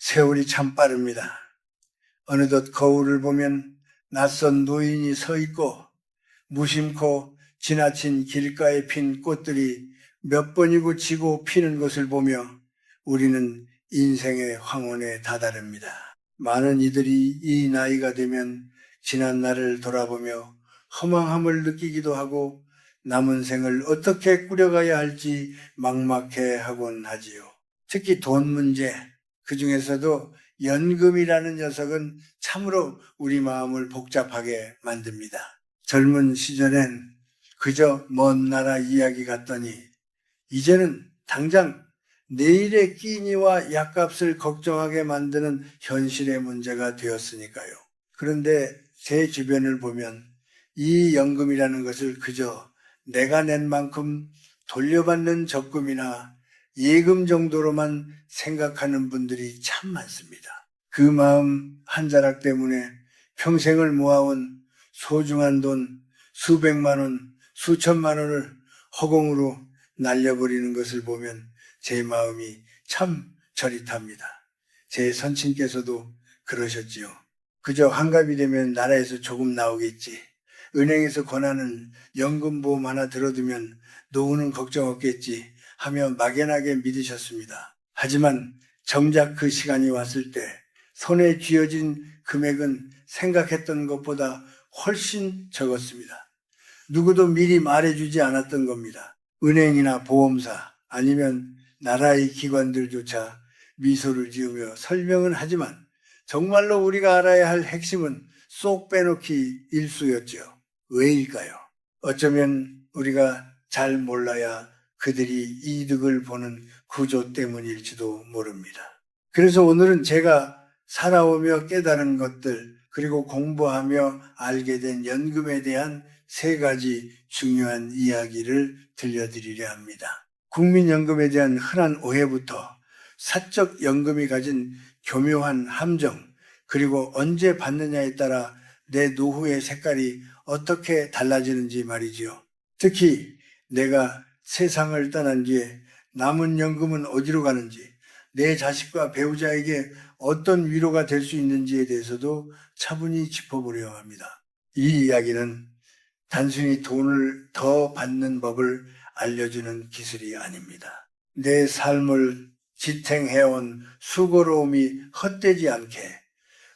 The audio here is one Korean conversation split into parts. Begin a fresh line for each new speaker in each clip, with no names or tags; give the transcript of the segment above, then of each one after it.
세월이 참 빠릅니다. 어느덧 거울을 보면 낯선 노인이 서 있고 무심코 지나친 길가에 핀 꽃들이 몇 번이고 지고 피는 것을 보며 우리는 인생의 황혼에 다다릅니다. 많은 이들이 이 나이가 되면 지난 날을 돌아보며 허망함을 느끼기도 하고 남은 생을 어떻게 꾸려가야 할지 막막해 하곤 하지요. 특히 돈 문제, 그 중에서도 연금이라는 녀석은 참으로 우리 마음을 복잡하게 만듭니다. 젊은 시절엔 그저 먼 나라 이야기 같더니 이제는 당장 내일의 끼니와 약값을 걱정하게 만드는 현실의 문제가 되었으니까요. 그런데 제 주변을 보면 이 연금이라는 것을 그저 내가 낸 만큼 돌려받는 적금이나 예금 정도로만 생각하는 분들이 참 많습니다. 그 마음 한 자락 때문에 평생을 모아온 소중한 돈 수백만 원, 수천만 원을 허공으로 날려버리는 것을 보면 제 마음이 참 저릿합니다. 제 선친께서도 그러셨지요. 그저 환갑이 되면 나라에서 조금 나오겠지. 은행에서 권하는 연금보험 하나 들어두면 노후는 걱정 없겠지 하며 막연하게 믿으셨습니다. 하지만 정작 그 시간이 왔을 때 손에 쥐어진 금액은 생각했던 것보다 훨씬 적었습니다. 누구도 미리 말해주지 않았던 겁니다. 은행이나 보험사 아니면 나라의 기관들조차 미소를 지으며 설명은 하지만 정말로 우리가 알아야 할 핵심은 쏙 빼놓기 일쑤였죠. 왜일까요? 어쩌면 우리가 잘 몰라야 그들이 이득을 보는 구조 때문일지도 모릅니다. 그래서 오늘은 제가 살아오며 깨달은 것들 그리고 공부하며 알게 된 연금에 대한 3가지 중요한 이야기를 들려드리려 합니다. 국민연금에 대한 흔한 오해부터 사적 연금이 가진 교묘한 함정 그리고 언제 받느냐에 따라 내 노후의 색깔이 어떻게 달라지는지 말이지요. 특히 내가 세상을 떠난 뒤에 남은 연금은 어디로 가는지 내 자식과 배우자에게 어떤 위로가 될 수 있는지에 대해서도 차분히 짚어보려 합니다. 이 이야기는 단순히 돈을 더 받는 법을 알려주는 기술이 아닙니다. 내 삶을 지탱해온 수고로움이 헛되지 않게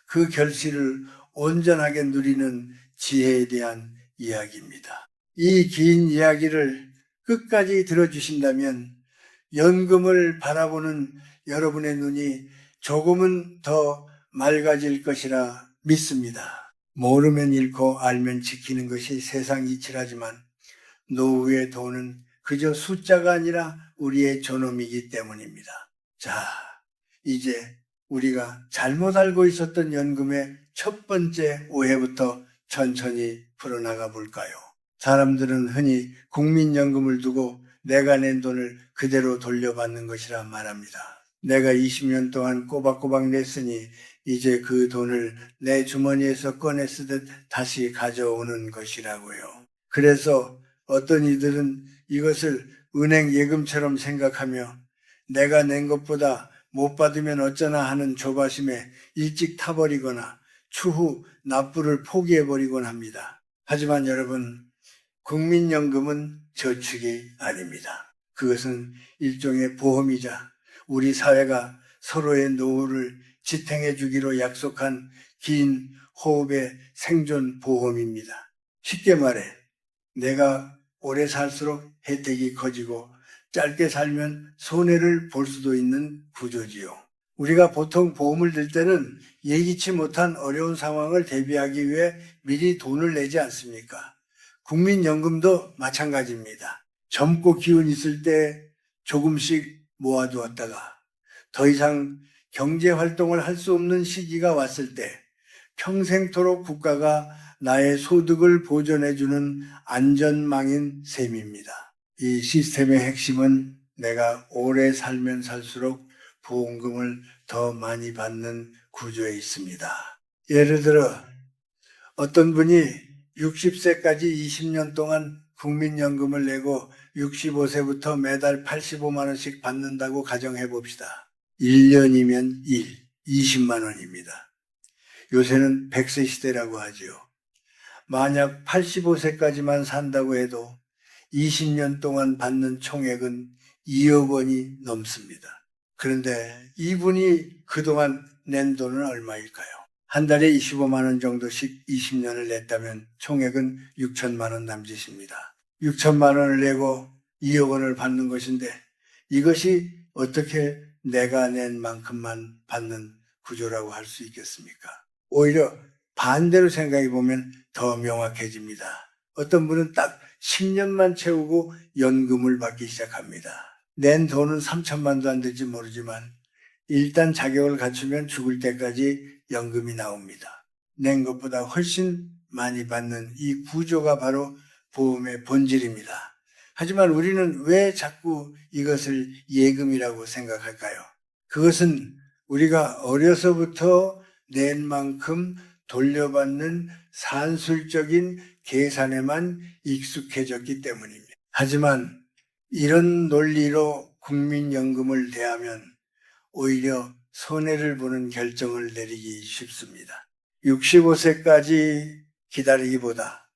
그 결실을 온전하게 누리는 지혜에 대한 이야기입니다. 이 긴 이야기를 끝까지 들어주신다면 연금을 바라보는 여러분의 눈이 조금은 더 맑아질 것이라 믿습니다. 모르면 잃고 알면 지키는 것이 세상 이치라지만 노후의 돈은 그저 숫자가 아니라 우리의 존엄이기 때문입니다. 자, 이제 우리가 잘못 알고 있었던 연금의 첫 번째 오해부터 천천히 풀어나가 볼까요? 사람들은 흔히 국민연금을 두고 내가 낸 돈을 그대로 돌려받는 것이라 말합니다. 내가 20년 동안 꼬박꼬박 냈으니 이제 그 돈을 내 주머니에서 꺼내 쓰듯 다시 가져오는 것이라고요. 그래서 어떤 이들은 이것을 은행 예금처럼 생각하며 내가 낸 것보다 못 받으면 어쩌나 하는 조바심에 일찍 타버리거나 추후 납부를 포기해버리곤 합니다. 하지만 여러분, 국민연금은 저축이 아닙니다. 그것은 일종의 보험이자 우리 사회가 서로의 노후를 지탱해 주기로 약속한 긴 호흡의 생존 보험입니다. 쉽게 말해 내가 오래 살수록 혜택이 커지고 짧게 살면 손해를 볼 수도 있는 구조지요. 우리가 보통 보험을 들 때는 예기치 못한 어려운 상황을 대비하기 위해 미리 돈을 내지 않습니까? 국민연금도 마찬가지입니다. 젊고 기운 있을 때 조금씩 모아두었다가 더 이상 경제활동을 할 수 없는 시기가 왔을 때 평생토록 국가가 나의 소득을 보존해주는 안전망인 셈입니다. 이 시스템의 핵심은 내가 오래 살면 살수록 보험금을 더 많이 받는 구조에 있습니다. 예를 들어 어떤 분이 60세까지 20년 동안 국민연금을 내고 65세부터 매달 85만 원씩 받는다고 가정해 봅시다. 1년이면 1, 20만 원입니다. 요새는 100세 시대라고 하지요. 만약 85세까지만 산다고 해도 20년 동안 받는 총액은 2억 원이 넘습니다. 그런데 이분이 그동안 낸 돈은 얼마일까요? 한 달에 25만 원 정도씩 20년을 냈다면 총액은 6천만 원 남짓입니다. 6천만 원을 내고 2억 원을 받는 것인데 이것이 어떻게 내가 낸 만큼만 받는 구조라고 할 수 있겠습니까? 오히려 반대로 생각해 보면 더 명확해집니다. 어떤 분은 딱 10년만 채우고 연금을 받기 시작합니다. 낸 돈은 3천만도 안 될지 모르지만 일단 자격을 갖추면 죽을 때까지 연금이 나옵니다. 낸 것보다 훨씬 많이 받는 이 구조가 바로 보험의 본질입니다. 하지만 우리는 왜 자꾸 이것을 예금이라고 생각할까요? 그것은 우리가 어려서부터 낸 만큼 돌려받는 산술적인 계산에만 익숙해졌기 때문입니다. 하지만 이런 논리로 국민연금을 대하면 오히려 손해를 보는 결정을 내리기 쉽습니다. 65세까지 기다리기보다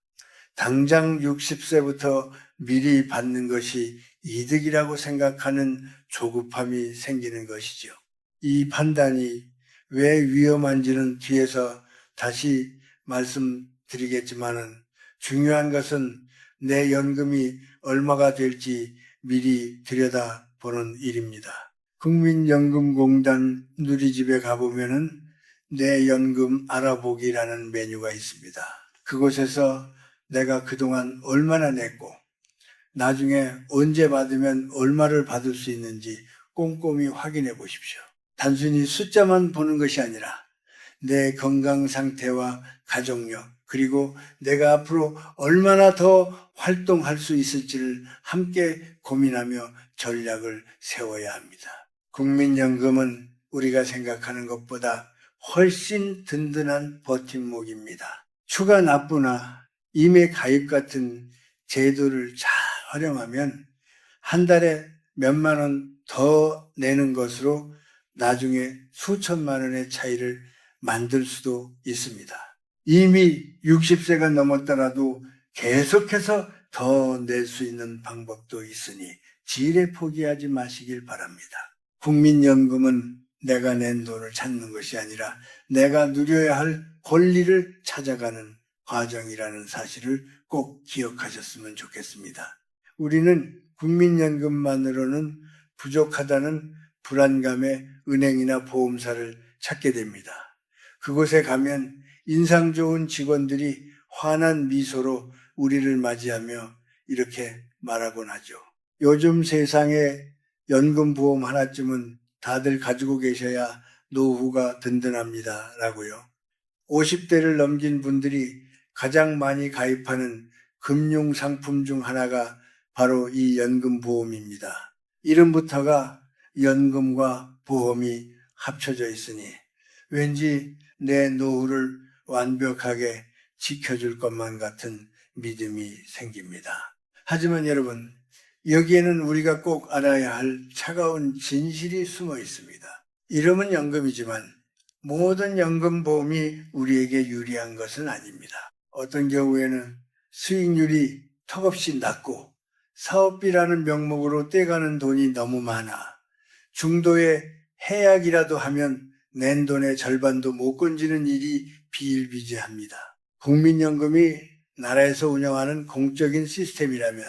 당장 60세부터 미리 받는 것이 이득이라고 생각하는 조급함이 생기는 것이죠. 이 판단이 왜 위험한지는 뒤에서 다시 말씀드리겠지만은 중요한 것은 내 연금이 얼마가 될지 미리 들여다보는 일입니다. 국민연금공단 누리집에 가보면은 내 연금 알아보기라는 메뉴가 있습니다. 그곳에서 내가 그동안 얼마나 냈고 나중에 언제 받으면 얼마를 받을 수 있는지 꼼꼼히 확인해 보십시오. 단순히 숫자만 보는 것이 아니라 내 건강 상태와 가족력 그리고 내가 앞으로 얼마나 더 활동할 수 있을지를 함께 고민하며 전략을 세워야 합니다. 국민연금은 우리가 생각하는 것보다 훨씬 든든한 버팀목입니다. 추가 납부나 임의 가입 같은 제도를 잘 활용하면 한 달에 몇만 원 더 내는 것으로 나중에 수천만 원의 차이를 만들 수도 있습니다. 이미 60세가 넘었더라도 계속해서 더 낼 수 있는 방법도 있으니 지레 포기하지 마시길 바랍니다. 국민연금은 내가 낸 돈을 찾는 것이 아니라 내가 누려야 할 권리를 찾아가는 과정이라는 사실을 꼭 기억하셨으면 좋겠습니다. 우리는 국민연금만으로는 부족하다는 불안감에 은행이나 보험사를 찾게 됩니다. 그곳에 가면 인상 좋은 직원들이 환한 미소로 우리를 맞이하며 이렇게 말하곤 하죠. 요즘 세상에 연금보험 하나쯤은 다들 가지고 계셔야 노후가 든든합니다. 라고요. 50대를 넘긴 분들이 가장 많이 가입하는 금융상품 중 하나가 바로 이 연금보험입니다. 이름부터가 연금과 보험이 합쳐져 있으니 왠지 내 노후를 완벽하게 지켜줄 것만 같은 믿음이 생깁니다. 하지만 여러분, 여기에는 우리가 꼭 알아야 할 차가운 진실이 숨어 있습니다. 이름은 연금이지만 모든 연금보험이 우리에게 유리한 것은 아닙니다. 어떤 경우에는 수익률이 턱없이 낮고 사업비라는 명목으로 떼가는 돈이 너무 많아 중도에 해약이라도 하면 낸 돈의 절반도 못 건지는 일이 비일비재합니다. 국민연금이 나라에서 운영하는 공적인 시스템이라면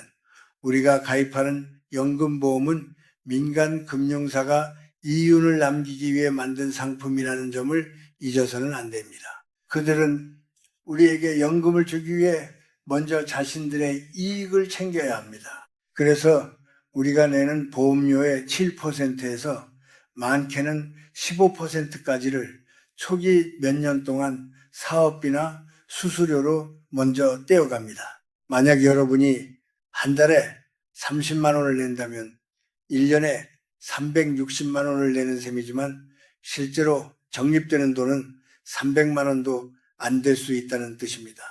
우리가 가입하는 연금보험은 민간 금융사가 이윤을 남기기 위해 만든 상품이라는 점을 잊어서는 안 됩니다. 그들은 우리에게 연금을 주기 위해 먼저 자신들의 이익을 챙겨야 합니다. 그래서 우리가 내는 보험료의 7%에서 많게는 15%까지를 초기 몇 년 동안 사업비나 수수료로 먼저 떼어갑니다. 만약 여러분이 한 달에 30만 원을 낸다면 1년에 360만 원을 내는 셈이지만 실제로 적립되는 돈은 300만 원도 안 될 수 있다는 뜻입니다.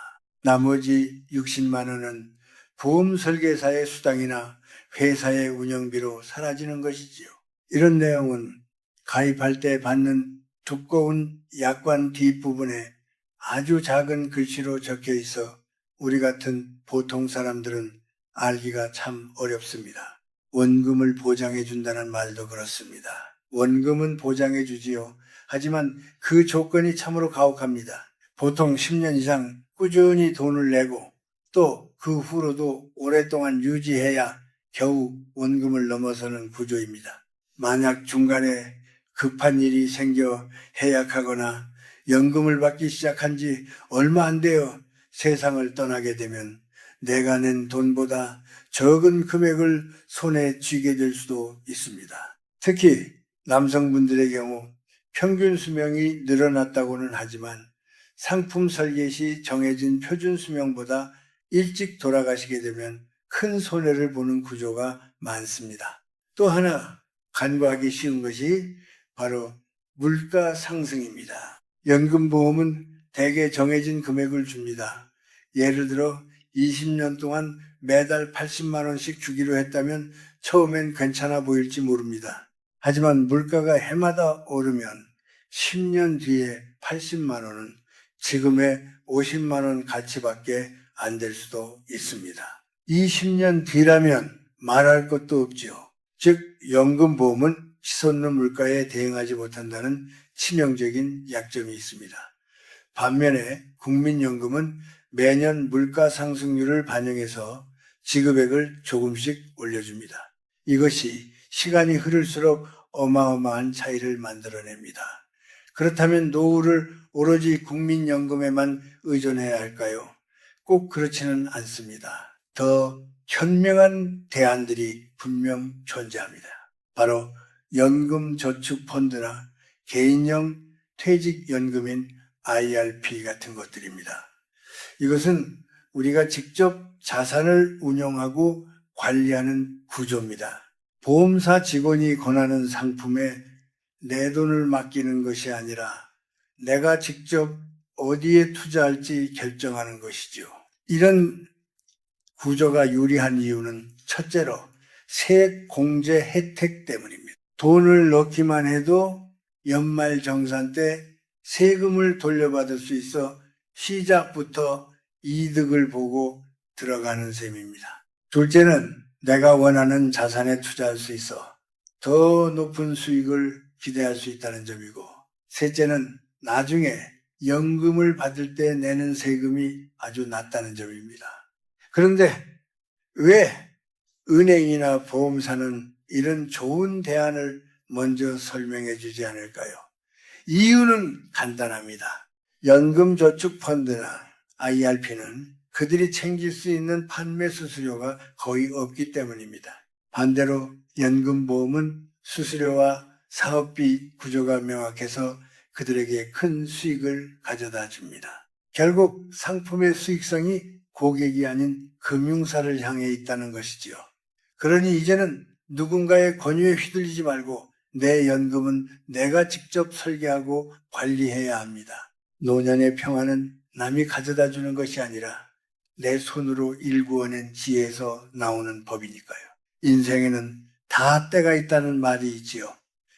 나머지 60만 원은 보험 설계사의 수당이나 회사의 운영비로 사라지는 것이지요. 이런 내용은 가입할 때 받는 두꺼운 약관 뒷부분에 아주 작은 글씨로 적혀 있어 우리 같은 보통 사람들은 알기가 참 어렵습니다. 원금을 보장해 준다는 말도 그렇습니다. 원금은 보장해 주지요. 하지만 그 조건이 참으로 가혹합니다. 보통 10년 이상 꾸준히 돈을 내고 또 그 후로도 오랫동안 유지해야 겨우 원금을 넘어서는 구조입니다. 만약 중간에 급한 일이 생겨 해약하거나 연금을 받기 시작한 지 얼마 안 되어 세상을 떠나게 되면 내가 낸 돈보다 적은 금액을 손에 쥐게 될 수도 있습니다. 특히 남성분들의 경우 평균 수명이 늘어났다고는 하지만 상품 설계 시 정해진 표준 수명보다 일찍 돌아가시게 되면 큰 손해를 보는 구조가 많습니다. 또 하나 간과하기 쉬운 것이 바로 물가 상승입니다. 연금보험은 대개 정해진 금액을 줍니다. 예를 들어 20년 동안 매달 80만 원씩 주기로 했다면 처음엔 괜찮아 보일지 모릅니다. 하지만 물가가 해마다 오르면 10년 뒤에 80만 원은 지금의 50만 원 가치밖에 안 될 수도 있습니다. 20년 뒤라면 말할 것도 없지요. 즉 연금보험은 치솟는 물가에 대응하지 못한다는 치명적인 약점이 있습니다. 반면에 국민연금은 매년 물가 상승률을 반영해서 지급액을 조금씩 올려줍니다. 이것이 시간이 흐를수록 어마어마한 차이를 만들어냅니다. 그렇다면 노후를 오로지 국민연금에만 의존해야 할까요? 꼭 그렇지는 않습니다. 더 현명한 대안들이 분명 존재합니다. 바로 연금저축펀드나 개인형 퇴직연금인 IRP 같은 것들입니다. 이것은 우리가 직접 자산을 운용하고 관리하는 구조입니다. 보험사 직원이 권하는 상품에 내 돈을 맡기는 것이 아니라 내가 직접 어디에 투자할지 결정하는 것이죠. 이런 구조가 유리한 이유는 첫째로 세액 공제 혜택 때문입니다. 돈을 넣기만 해도 연말정산 때 세금을 돌려받을 수 있어 시작부터 이득을 보고 들어가는 셈입니다. 둘째는 내가 원하는 자산에 투자할 수 있어 더 높은 수익을 기대할 수 있다는 점이고, 셋째는 나중에 연금을 받을 때 내는 세금이 아주 낮다는 점입니다. 그런데 왜 은행이나 보험사는 이런 좋은 대안을 먼저 설명해 주지 않을까요? 이유는 간단합니다. 연금저축펀드나 IRP는 그들이 챙길 수 있는 판매 수수료가 거의 없기 때문입니다. 반대로 연금보험은 수수료와 사업비 구조가 명확해서 그들에게 큰 수익을 가져다 줍니다. 결국 상품의 수익성이 고객이 아닌 금융사를 향해 있다는 것이지요. 그러니 이제는 누군가의 권유에 휘둘리지 말고 내 연금은 내가 직접 설계하고 관리해야 합니다. 노년의 평화는 남이 가져다 주는 것이 아니라 내 손으로 일구어낸 지혜에서 나오는 법이니까요. 인생에는 다 때가 있다는 말이 있지요.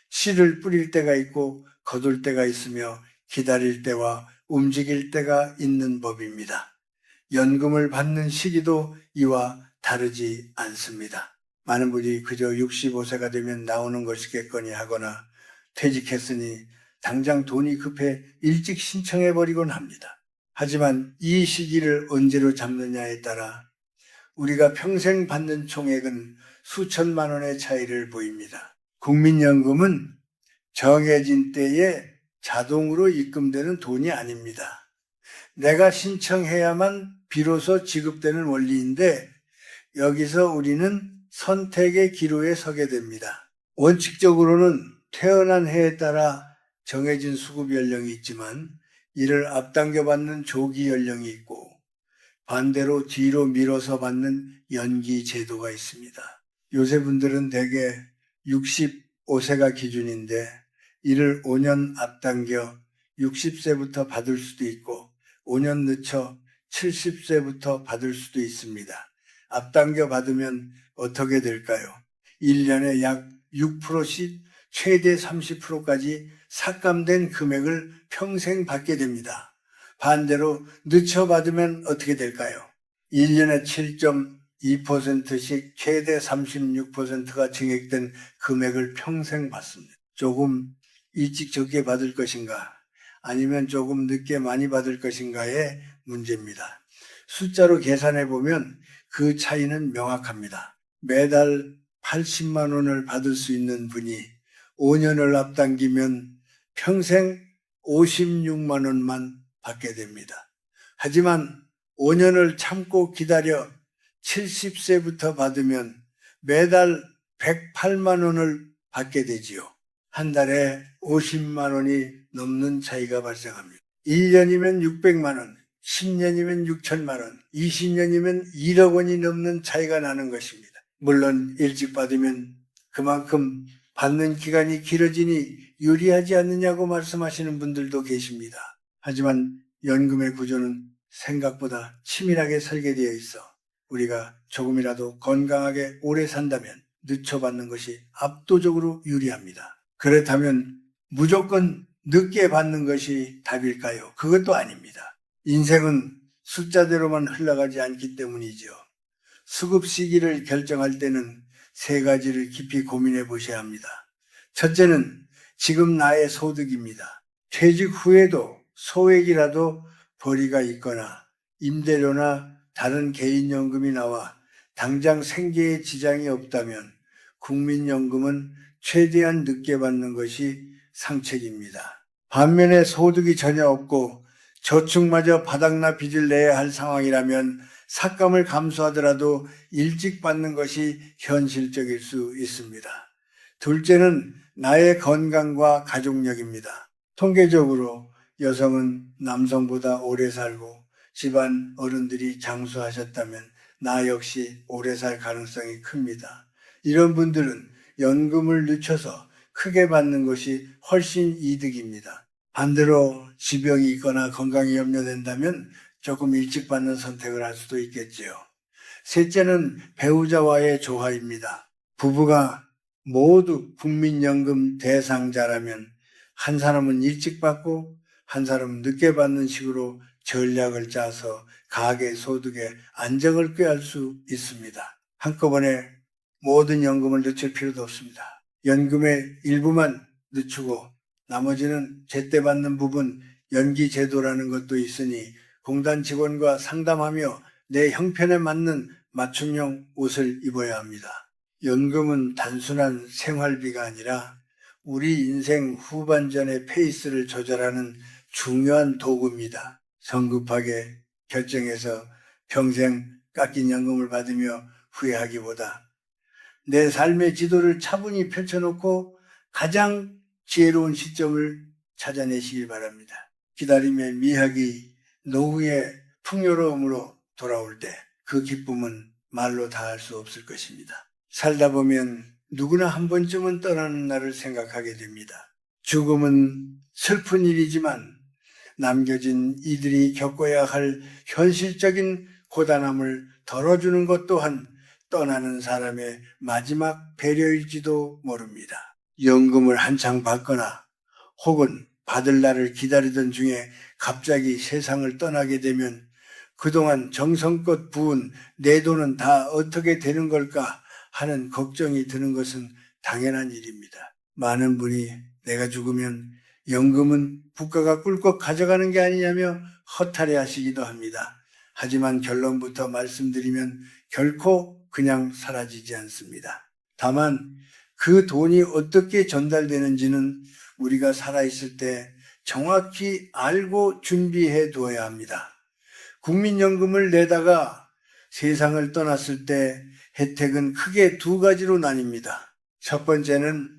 씨를 뿌릴 때가 있고 거둘 때가 있으며 기다릴 때와 움직일 때가 있는 법입니다. 연금을 받는 시기도 이와 다르지 않습니다. 많은 분이 그저 65세가 되면 나오는 것이겠거니 하거나 퇴직했으니 당장 돈이 급해 일찍 신청해버리곤 합니다. 하지만 이 시기를 언제로 잡느냐에 따라 우리가 평생 받는 총액은 수천만 원의 차이를 보입니다. 국민연금은 정해진 때에 자동으로 입금되는 돈이 아닙니다. 내가 신청해야만 비로소 지급되는 원리인데 여기서 우리는 선택의 기로에 서게 됩니다. 원칙적으로는 태어난 해에 따라 정해진 수급 연령이 있지만 이를 앞당겨 받는 조기 연령이 있고 반대로 뒤로 밀어서 받는 연기 제도가 있습니다. 요새 분들은 대개 65세가 기준인데 이를 5년 앞당겨 60세부터 받을 수도 있고 5년 늦춰 70세부터 받을 수도 있습니다. 앞당겨 받으면 어떻게 될까요? 1년에 약 6%씩 최대 30%까지 삭감된 금액을 평생 받게 됩니다. 반대로 늦춰 받으면 어떻게 될까요? 1년에 7.2%씩 최대 36%가 증액된 금액을 평생 받습니다. 조금 일찍 적게 받을 것인가 아니면 조금 늦게 많이 받을 것인가의 문제입니다. 숫자로 계산해 보면 그 차이는 명확합니다. 매달 80만 원을 받을 수 있는 분이 5년을 앞당기면 평생 56만 원만 받게 됩니다. 하지만 5년을 참고 기다려 70세부터 받으면 매달 108만 원을 받게 되지요. 한 달에 50만 원이 넘는 차이가 발생합니다. 1년이면 600만 원, 10년이면 6천만 원, 20년이면 1억 원이 넘는 차이가 나는 것입니다. 물론 일찍 받으면 그만큼 받는 기간이 길어지니 유리하지 않느냐고 말씀하시는 분들도 계십니다. 하지만 연금의 구조는 생각보다 치밀하게 설계되어 있어 우리가 조금이라도 건강하게 오래 산다면 늦춰받는 것이 압도적으로 유리합니다. 그렇다면 무조건 늦게 받는 것이 답일까요? 그것도 아닙니다. 인생은 숫자대로만 흘러가지 않기 때문이죠. 수급 시기를 결정할 때는 세 가지를 깊이 고민해 보셔야 합니다. 첫째는 지금 나의 소득입니다. 퇴직 후에도 소액이라도 벌이가 있거나 임대료나 다른 개인연금이 나와 당장 생계에 지장이 없다면 국민연금은 최대한 늦게 받는 것이 상책입니다. 반면에 소득이 전혀 없고 저축마저 바닥나 빚을 내야 할 상황이라면 삭감을 감수하더라도 일찍 받는 것이 현실적일 수 있습니다. 둘째는 나의 건강과 가족력입니다. 통계적으로 여성은 남성보다 오래 살고 집안 어른들이 장수하셨다면 나 역시 오래 살 가능성이 큽니다. 이런 분들은 연금을 늦춰서 크게 받는 것이 훨씬 이득입니다. 반대로 지병이 있거나 건강이 염려된다면 조금 일찍 받는 선택을 할 수도 있겠지요. 셋째는 배우자와의 조화입니다. 부부가 모두 국민연금 대상자라면 한 사람은 일찍 받고 한 사람은 늦게 받는 식으로 전략을 짜서 가계 소득의 안정을 꾀할 수 있습니다. 한꺼번에 모든 연금을 늦출 필요도 없습니다. 연금의 일부만 늦추고 나머지는 제때 받는 부분 연기 제도라는 것도 있으니 공단 직원과 상담하며 내 형편에 맞는 맞춤형 옷을 입어야 합니다. 연금은 단순한 생활비가 아니라 우리 인생 후반전의 페이스를 조절하는 중요한 도구입니다. 성급하게 결정해서 평생 깎인 연금을 받으며 후회하기보다 내 삶의 지도를 차분히 펼쳐놓고 가장 지혜로운 시점을 찾아내시길 바랍니다. 기다림의 미학이 노후의 풍요로움으로 돌아올 때 그 기쁨은 말로 다할 수 없을 것입니다. 살다 보면 누구나 한 번쯤은 떠나는 날을 생각하게 됩니다. 죽음은 슬픈 일이지만 남겨진 이들이 겪어야 할 현실적인 고단함을 덜어주는 것 또한 떠나는 사람의 마지막 배려일지도 모릅니다. 연금을 한창 받거나 혹은 받을 날을 기다리던 중에 갑자기 세상을 떠나게 되면 그동안 정성껏 부은 내 돈은 다 어떻게 되는 걸까 하는 걱정이 드는 것은 당연한 일입니다. 많은 분이 내가 죽으면 연금은 국가가 꿀꺽 가져가는 게 아니냐며 허탈해 하시기도 합니다. 하지만 결론부터 말씀드리면 결코 그냥 사라지지 않습니다. 다만 그 돈이 어떻게 전달되는지는 우리가 살아있을 때 정확히 알고 준비해 두어야 합니다. 국민연금을 내다가 세상을 떠났을 때 혜택은 크게 두 가지로 나뉩니다. 첫 번째는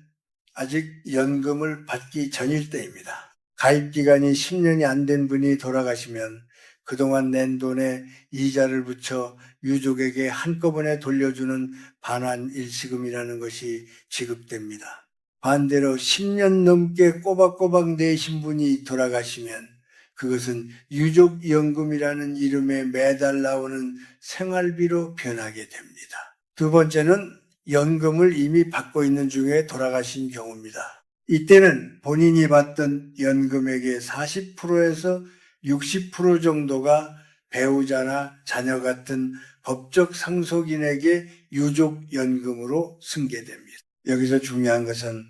아직 연금을 받기 전일 때입니다. 가입기간이 10년이 안 된 분이 돌아가시면 그동안 낸 돈에 이자를 붙여 유족에게 한꺼번에 돌려주는 반환일시금이라는 것이 지급됩니다. 반대로 10년 넘게 꼬박꼬박 내신 분이 돌아가시면 그것은 유족연금이라는 이름에 매달 나오는 생활비로 변하게 됩니다. 두 번째는 연금을 이미 받고 있는 중에 돌아가신 경우입니다. 이때는 본인이 받던 연금액의 40%에서 60% 정도가 배우자나 자녀 같은 법적 상속인에게 유족연금으로 승계됩니다. 여기서 중요한 것은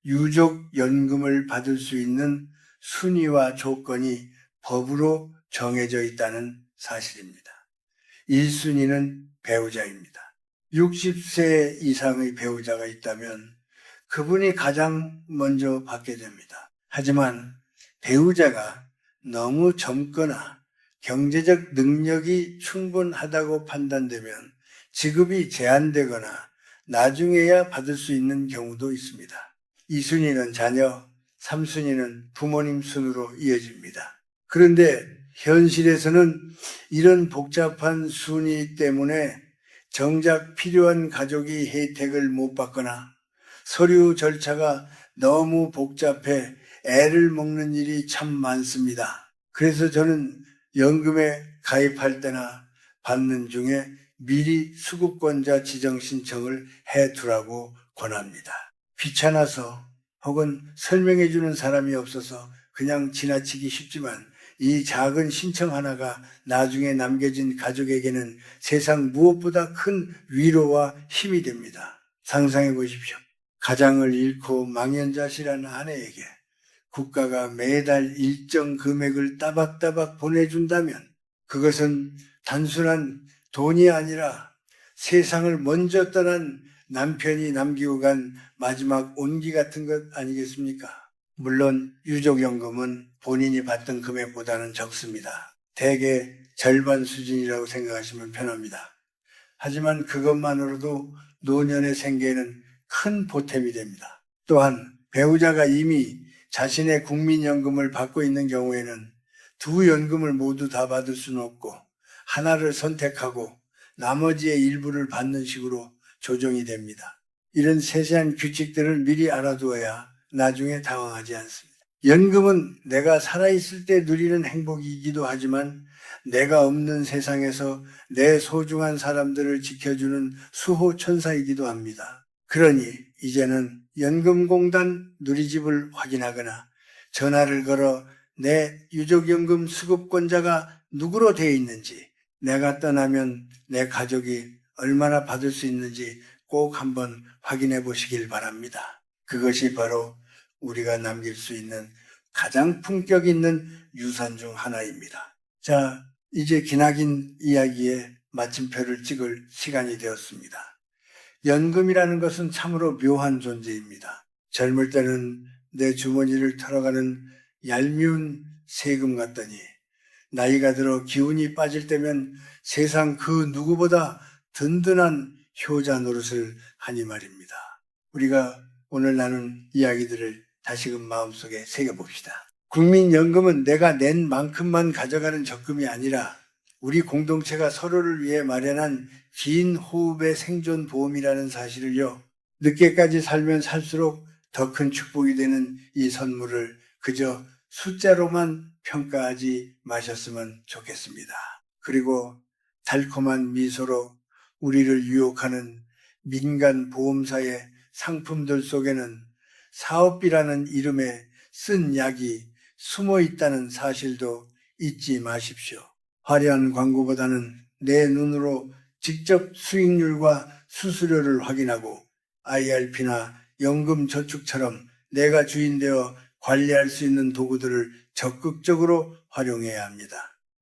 유족연금을 받을 수 있는 순위와 조건이 법으로 정해져 있다는 사실입니다. 1순위는 배우자입니다. 60세 이상의 배우자가 있다면 그분이 가장 먼저 받게 됩니다. 하지만 배우자가 너무 젊거나 경제적 능력이 충분하다고 판단되면 지급이 제한되거나 나중에야 받을 수 있는 경우도 있습니다. 2순위는 자녀, 3순위는 부모님 순으로 이어집니다. 그런데 현실에서는 이런 복잡한 순위 때문에 정작 필요한 가족이 혜택을 못 받거나 서류 절차가 너무 복잡해 애를 먹는 일이 참 많습니다. 그래서 저는 연금에 가입할 때나 받는 중에 미리 수급권자 지정 신청을 해두라고 권합니다. 귀찮아서 혹은 설명해 주는 사람이 없어서 그냥 지나치기 쉽지만 이 작은 신청 하나가 나중에 남겨진 가족에게는 세상 무엇보다 큰 위로와 힘이 됩니다. 상상해 보십시오. 가장을 잃고 망연자실한 아내에게 국가가 매달 일정 금액을 따박따박 보내준다면 그것은 단순한 돈이 아니라 세상을 먼저 떠난 남편이 남기고 간 마지막 온기 같은 것 아니겠습니까? 물론 유족연금은 본인이 받던 금액보다는 적습니다. 대개 절반 수준이라고 생각하시면 편합니다. 하지만 그것만으로도 노년의 생계에는 큰 보탬이 됩니다. 또한 배우자가 이미 자신의 국민연금을 받고 있는 경우에는 두 연금을 모두 다 받을 수는 없고 하나를 선택하고 나머지의 일부를 받는 식으로 조정이 됩니다. 이런 세세한 규칙들을 미리 알아두어야 나중에 당황하지 않습니다. 연금은 내가 살아있을 때 누리는 행복이기도 하지만 내가 없는 세상에서 내 소중한 사람들을 지켜주는 수호천사이기도 합니다. 그러니 이제는 연금공단 누리집을 확인하거나 전화를 걸어 내 유족연금 수급권자가 누구로 되어 있는지, 내가 떠나면 내 가족이 얼마나 받을 수 있는지 꼭 한번 확인해 보시길 바랍니다. 그것이 바로 우리가 남길 수 있는 가장 품격 있는 유산 중 하나입니다. 자, 이제 기나긴 이야기에 마침표를 찍을 시간이 되었습니다. 연금이라는 것은 참으로 묘한 존재입니다. 젊을 때는 내 주머니를 털어가는 얄미운 세금 같더니 나이가 들어 기운이 빠질 때면 세상 그 누구보다 든든한 효자 노릇을 하니 말입니다. 우리가 오늘 나눈 이야기들을 다시금 마음속에 새겨봅시다. 국민연금은 내가 낸 만큼만 가져가는 적금이 아니라 우리 공동체가 서로를 위해 마련한 긴 호흡의 생존 보험이라는 사실을요, 늦게까지 살면 살수록 더 큰 축복이 되는 이 선물을 그저 숫자로만 평가하지 마셨으면 좋겠습니다. 그리고 달콤한 미소로 우리를 유혹하는 민간 보험사의 상품들 속에는 사업비라는 이름에 쓴 약이 숨어 있다는 사실도 잊지 마십시오. 화려한 광고보다는 내 눈으로 직접 수익률과 수수료를 확인하고 IRP나 연금저축처럼 내가 주인되어 관리할 수 있는 도구들을 적극적으로 활용해야 합니다.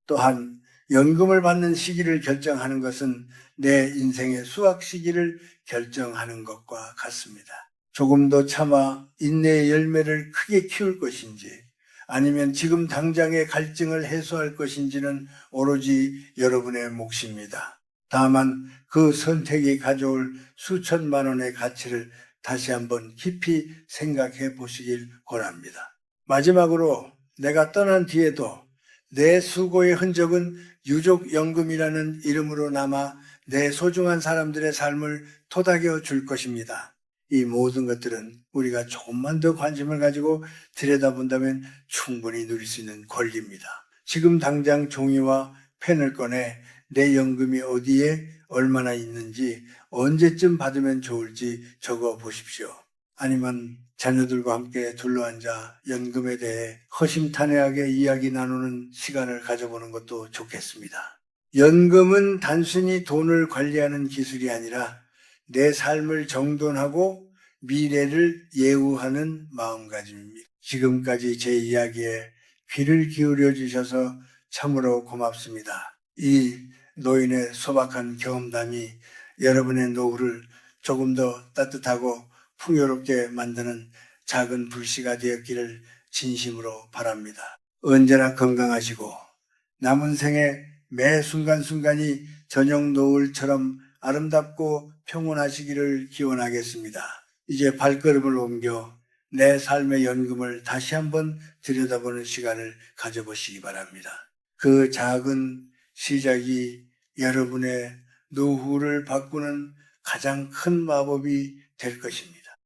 또한 연금을 받는 시기를 결정하는 것은 내 인생의 수확 시기를 결정하는 것과 같습니다. 조금 더 참아 인내의 열매를 크게 키울 것인지 아니면 지금 당장의 갈증을 해소할 것인지는 오로지 여러분의 몫입니다. 다만 그 선택이 가져올 수천만 원의 가치를 다시 한번 깊이 생각해 보시길 권합니다. 마지막으로 내가 떠난 뒤에도 내 수고의 흔적은 유족연금이라는 이름으로 남아 내 소중한 사람들의 삶을 토닥여 줄 것입니다. 이 모든 것들은 우리가 조금만 더 관심을 가지고 들여다본다면 충분히 누릴 수 있는 권리입니다. 지금 당장 종이와 펜을 꺼내 내 연금이 어디에 얼마나 있는지 언제쯤 받으면 좋을지 적어 보십시오. 아니면 자녀들과 함께 둘러앉아 연금에 대해 허심탄회하게 이야기 나누는 시간을 가져보는 것도 좋겠습니다. 연금은 단순히 돈을 관리하는 기술이 아니라 내 삶을 정돈하고 미래를 예우하는 마음가짐입니다. 지금까지 제 이야기에 귀를 기울여 주셔서 참으로 고맙습니다. 이 노인의 소박한 경험담이 여러분의 노후를 조금 더 따뜻하고 풍요롭게 만드는 작은 불씨가 되었기를 진심으로 바랍니다. 언제나 건강하시고 남은 생에 매 순간순간이 저녁 노을처럼 아름답고 평온하시기를 기원하겠습니다. 이제 발걸음을 옮겨 내 삶의 연금을 다시 한번 들여다보는 시간을 가져보시기 바랍니다. 그 작은 시작이 여러분의 노후를 바꾸는 가장 큰 마법이 될 것입니다.